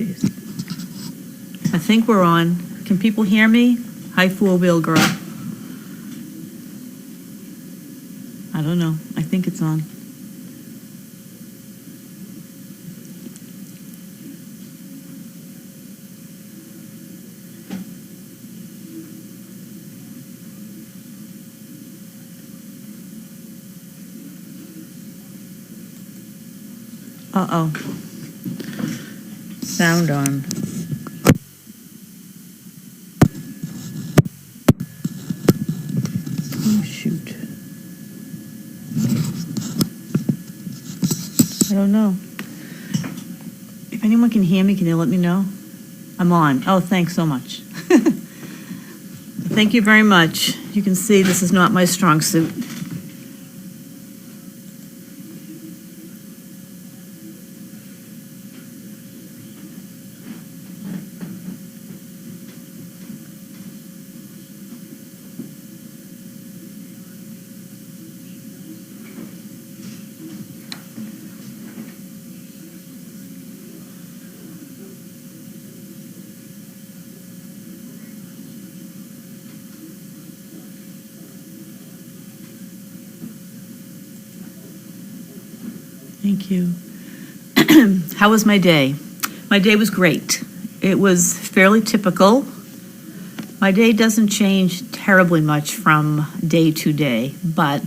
jeez. I think we're on. Can people hear me? Hi, four-wheel girl. I don't know. I think it's on. Uh-oh. Sound on. Oh, shoot. I don't know. If anyone can hear me, can you let me know? I'm on. Oh, thanks so much. Thank you very much. You can see this is not my strong suit. Thank you. How was my day? My day was great. It was fairly typical. My day doesn't change terribly much from day to day, but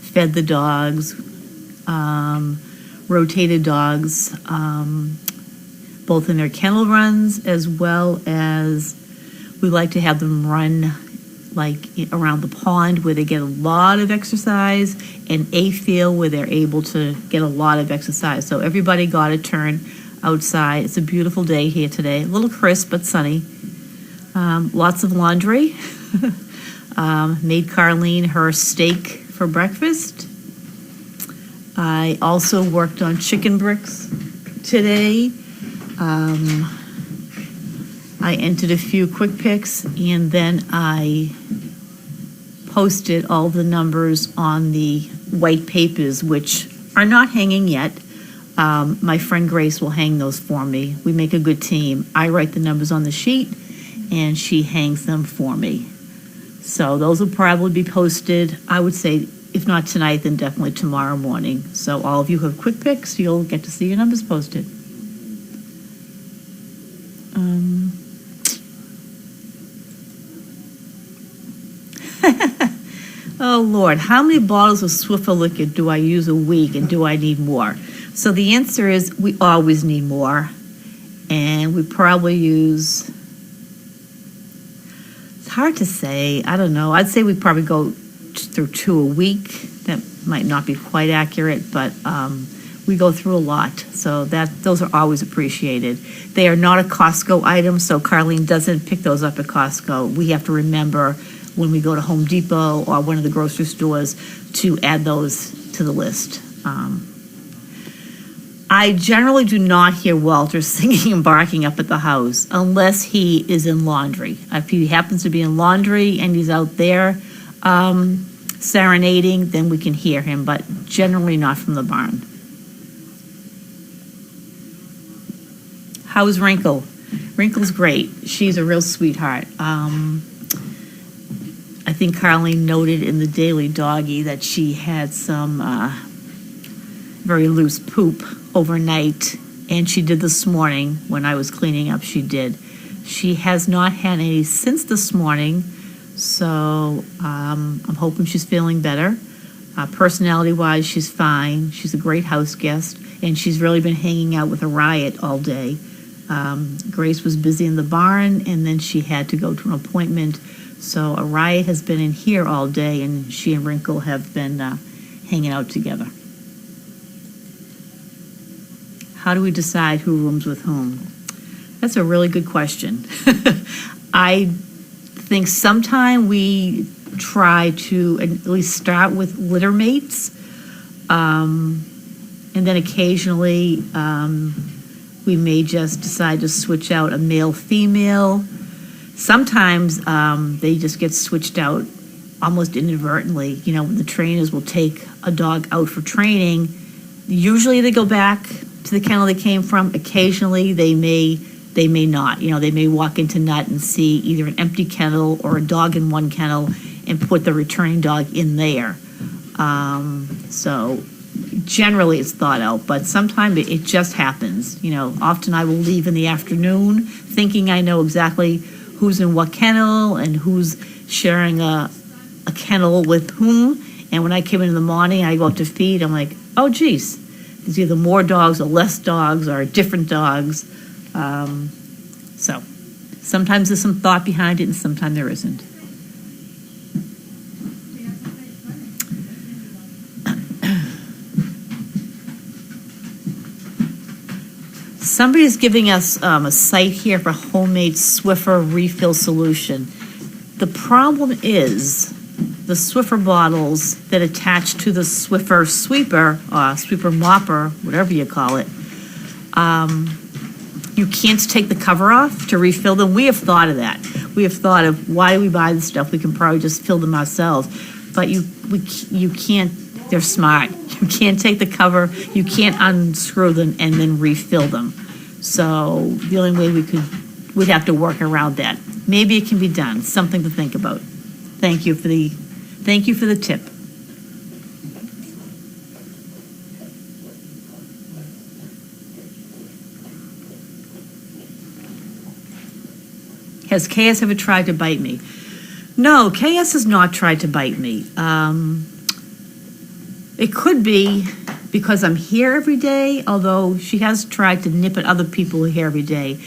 fed the dogs, rotated dogs, both in their kennel runs as well as we like to have them run like around the pond where they get a lot of exercise, and a field where they're able to get a lot of exercise. So everybody got a turn outside. It's a beautiful day here today. A little crisp but sunny. Lots of laundry. Made Carlene her steak for breakfast. I also worked on chicken bricks today. I entered a few quick picks, and then I posted all the numbers on the white papers, which are not hanging yet. My friend Grace will hang those for me. We make a good team. I write the numbers on the sheet, and she hangs them for me. So those will probably be posted, I would say, if not tonight, then definitely tomorrow morning. So all of you who have quick picks, you'll get to see your numbers posted. Oh, Lord, how many bottles of Swiffer liquid do I use a week, and do I need more? So the answer is we always need more, and we probably use, it's hard to say, I don't know. I'd say we probably go through 2 a week. That might not be quite accurate, but we go through a lot, so those are always appreciated. They are not a Costco item, so Carlene doesn't pick those up at Costco. We have to remember when we go to Home Depot or one of the grocery stores to add those to the list. I generally do not hear Walter singing and barking up at the house unless he is in laundry. If he happens to be in laundry and he's out there serenading, then we can hear him, but generally not from the barn. How's Wrinkle? Wrinkle's great. She's a real sweetheart. I think Carlene noted in the Daily Doggy that she had some very loose poop overnight, and she did this morning when I was cleaning up. She did. She has not had any since this morning, so I'm hoping she's feeling better. Personality-wise, she's fine. She's a great house guest, and she's really been hanging out with a Riot all day. Grace was busy in the barn, and then she had to go to an appointment. So a Riot has been in here all day, and she and Wrinkle have been hanging out together. How do we decide who rooms with whom? That's a really good question. I think sometime we try to at least start with litter mates, and then occasionally we may just decide to switch out a male-female. Sometimes they just get switched out almost inadvertently. The trainers will take a dog out for training. Usually they go back to the kennel they came from. Occasionally, they may not. They may walk into Nut and see either an empty kennel or a dog in one kennel and put the returning dog in there. So generally it's thought out, but sometimes it just happens. Often I will leave in the afternoon thinking I know exactly who's in what kennel and who's sharing a kennel with whom. And when I come in the morning, I go up to feed. I'm like, oh, geez, there's either more dogs or less dogs or different dogs. So sometimes there's some thought behind it and sometimes there isn't. Somebody's giving us a site here for homemade Swiffer refill solution. The problem is the Swiffer bottles that attach to the Swiffer sweeper, sweeper mopper, whatever you call it, you can't take the cover off to refill them. We have thought of that. We have thought of, why do we buy this stuff? We can probably just fill them ourselves. But you can't. They're smart. You can't take the cover. You can't unscrew them and then refill them. So the only way we'd have to work around that. Maybe it can be done. Something to think about. Thank you for the tip. Has KS ever tried to bite me? No, KS has not tried to bite me. It could be because I'm here every day, although she has tried to nip at other people here every day.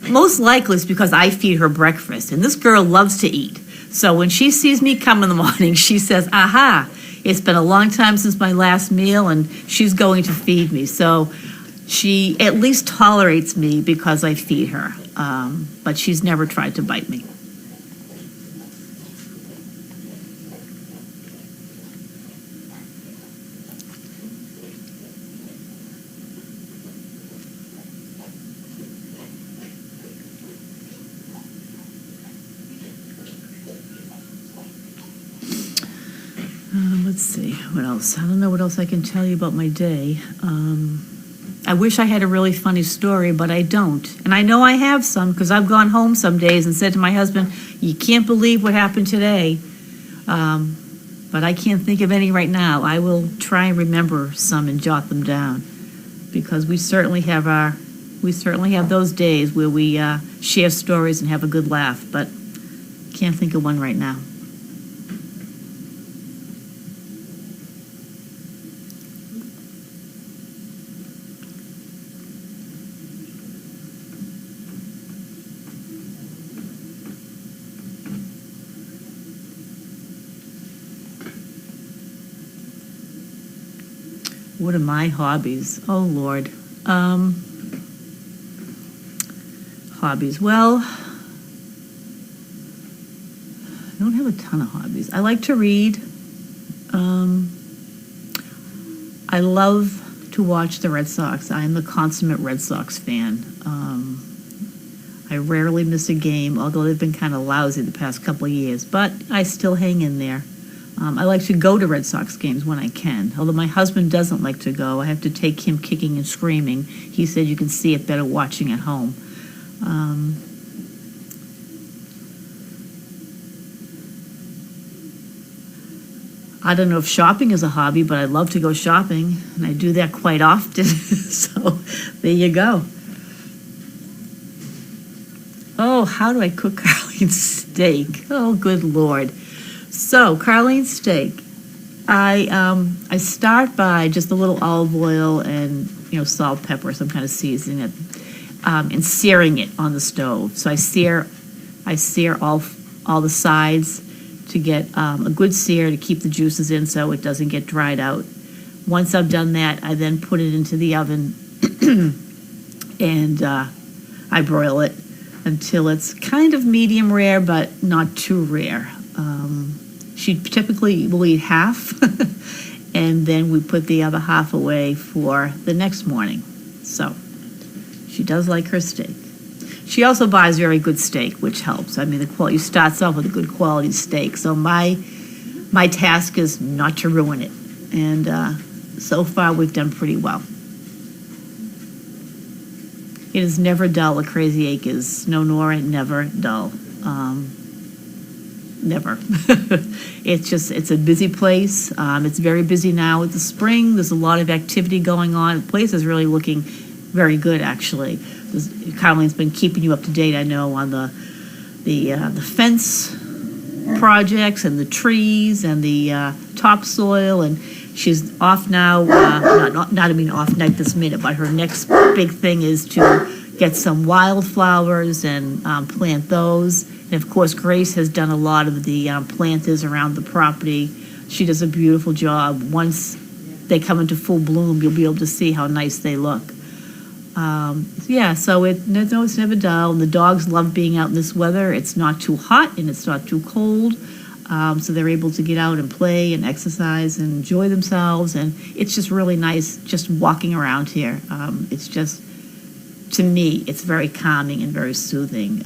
Most likely it's because I feed her breakfast, and this girl loves to eat. So when she sees me come in the morning, she says, aha, it's been a long time since my last meal, and she's going to feed me. So she at least tolerates me because I feed her, but she's never tried to bite me. Let's see, what else? I don't know what else I can tell you about my day. I wish I had a really funny story, but I don't. And I know I have some because I've gone home some days and said to my husband, you can't believe what happened today. But I can't think of any right now. I will try and remember some and jot them down because we certainly have those days where we share stories and have a good laugh, but can't think of one right now. What are my hobbies? Oh, Lord. Hobbies. Well, I don't have a ton of hobbies. I like to read. I love to watch the Red Sox. I am the consummate Red Sox fan. I rarely miss a game, although they've been kind of lousy the past couple of years, but I still hang in there. I like to go to Red Sox games when I can, although my husband doesn't like to go. I have to take him kicking and screaming. He said you can see it better watching at home. I don't know if shopping is a hobby, but I love to go shopping, and I do that quite often. So there you go. Oh, how do I cook Carlene's steak? Oh, good Lord. So, Carlene's steak, I start by just a little olive oil and, salt, pepper, some kind of seasoning it, and searing it on the stove. So I sear all the sides to get a good sear to keep the juices in so it doesn't get dried out. Once I've done that, I then put it into the oven and I broil it until it's kind of medium rare, but not too rare. She typically will eat half, and then we put the other half away for the next morning. So she does like her steak. She also buys very good steak, which helps. I mean, the quality starts off with a good quality steak. So my task is not to ruin it, and so far we've done pretty well. It is never dull at Crazy Acres. No, Nora, never dull. Never. It's a busy place. It's very busy now with the spring. There's a lot of activity going on. The place is really looking very good, actually. Caroline's been keeping you up to date, I know, on the fence projects and the trees and the topsoil, and she's off now. Not off night this minute, but her next big thing is to get some wildflowers and plant those. And of course, Grace has done a lot of the planters around the property. She does a beautiful job. Once they come into full bloom, you'll be able to see how nice they look. So it's never dull. And the dogs love being out in this weather. It's not too hot and it's not too cold. So they're able to get out and play and exercise and enjoy themselves. And it's just really nice just walking around here. It's just, to me, it's very calming and very soothing.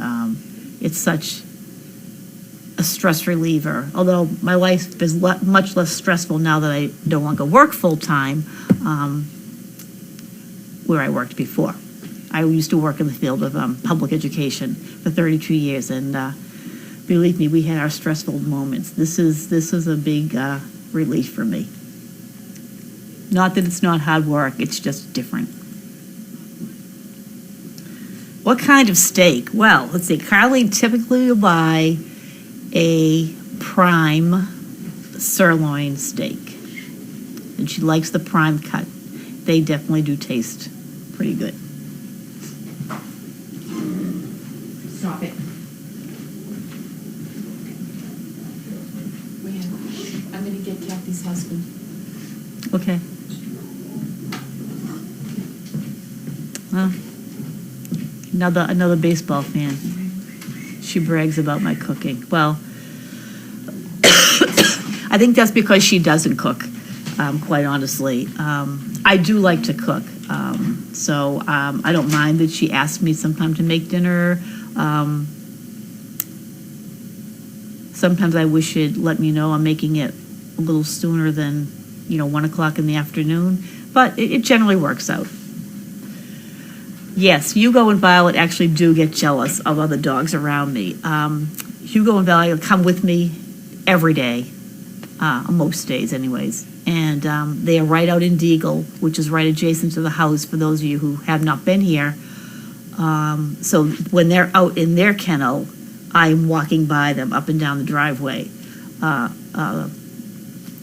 It's such a stress reliever. Although my life is much less stressful now that I no longer work full-time, where I worked before. I used to work in the field of public education for 32 years, and believe me, we had our stressful moments. This is a big relief for me. Not that it's not hard work, it's just different. What kind of steak? Well, let's see. Caroline typically will buy a prime sirloin steak, and she likes the prime cut. They definitely do taste pretty good. Stop it. I'm going to get Kathy's husband. Okay. Well, another baseball fan. She brags about my cooking. Well, I think that's because she doesn't cook, quite honestly. I do like to cook, so I don't mind that she asks me sometime to make dinner. Sometimes I wish she'd let me know I'm making it a little sooner than 1 o'clock in the afternoon, but it generally works out. Yes, Hugo and Violet actually do get jealous of other dogs around me. Hugo and Violet come with me every day, most days anyways. And they are right out in Deagle, which is right adjacent to the house for those of you who have not been here. So when they're out in their kennel, I'm walking by them up and down the driveway.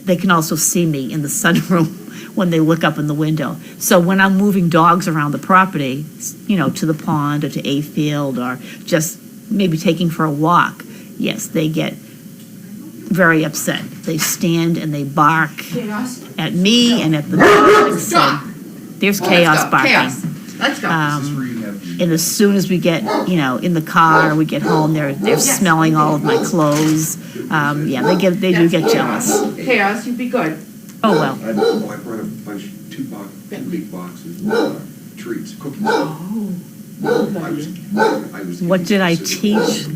They can also see me in the sunroom when they look up in the window. So when I'm moving dogs around the property, to the pond or to a field or just maybe taking for a walk, yes, they get very upset. They stand and they bark at me and at the dogs. Stop. There's chaos barking. Chaos. Let's go. And as soon as we get, in the car, we get home, they're smelling all of my clothes. They do get jealous. Chaos, you'd be good. Oh, well. I brought two big boxes of treats, cookies. What did I teach?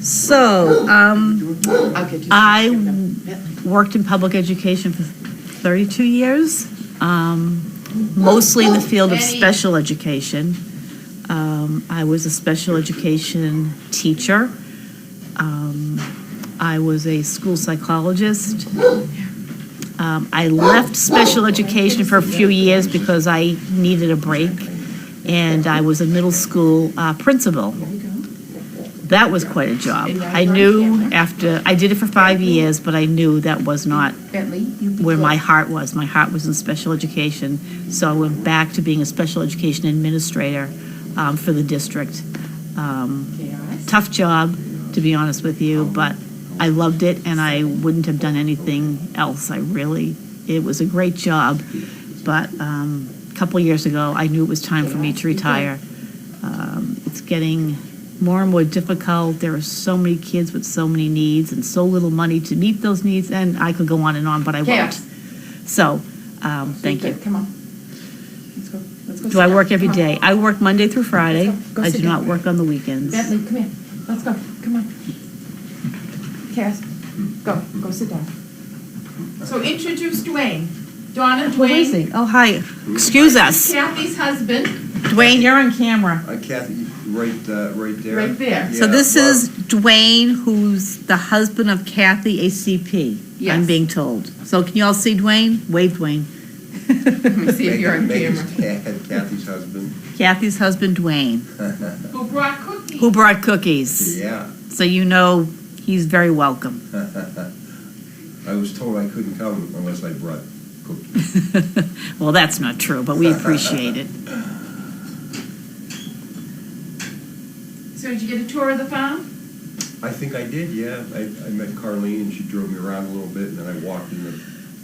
So, I worked in public education for 32 years, mostly in the field of special education. I was a special education teacher. I was a school psychologist. I left special education for a few years because I needed a break, and I was a middle school principal. That was quite a job. I knew I did it for 5 years, but I knew that was not where my heart was. My heart was in special education, so I went back to being a special education administrator for the district. Tough job, to be honest with you, but I loved it, and I wouldn't have done anything else. It was a great job, but a couple of years ago, I knew it was time for me to retire. It's getting more and more difficult. There are so many kids with so many needs and so little money to meet those needs, and I could go on and on, but I won't. So, thank you. Come on. Let's go. Do I work every day? I work Monday through Friday. I do not work on the weekends. Bentley, come here. Let's go. Come on. Cass, go sit down. So introduce Dwayne. Donna, Dwayne. Where is he? Oh, hi. Excuse us. Kathy's husband. Dwayne, you're on camera. Kathy, right there. Right there. So Yeah, this well, is Dwayne, who's the husband of Kathy, a CP, I'm Yes. being told. So can you all see Dwayne? Wave, Dwayne. Let me see if you're on Megan's camera. dad, Kathy's husband. Kathy's husband, Dwayne, Who brought cookies? who brought cookies. Yeah. So you know he's very welcome. I was told I couldn't come unless I brought cookies. Well, that's not true, but we appreciate it. So did you get a tour of the farm? I think I did, yeah. I met Carlene and she drove me around a little bit and then I walked in the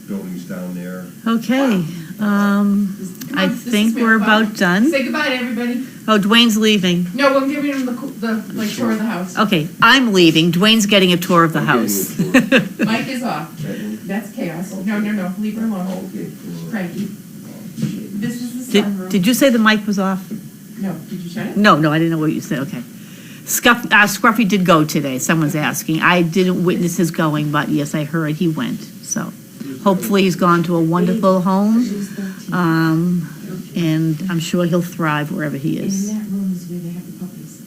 buildings down there. Okay, Come I on, this think is we're real fun. about done. Say goodbye to everybody. Oh, Dwayne's leaving. No, I'm giving him the tour of the house. Okay, I'm leaving. Dwayne's getting a tour of the I'm house. getting a tour. Mike is off. That's chaos. No, leave her alone. Okay. Cranky. This is the sunroom. Did you say the mic was off? No, did you shut it? No, I didn't know what you said, okay. Scruffy did go today, someone's asking. I didn't witness his going, but yes, I heard he went, so. Hopefully he's gone to a wonderful home, and I'm sure he'll thrive wherever he And is. in that room is where they have the puppies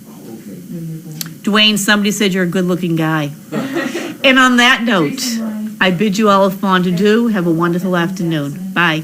Oh, okay. when they're born. Dwayne, somebody said you're a good-looking guy. And on that note, Jason Ryan. I bid you all a fond adieu. Have a wonderful afternoon. Bye.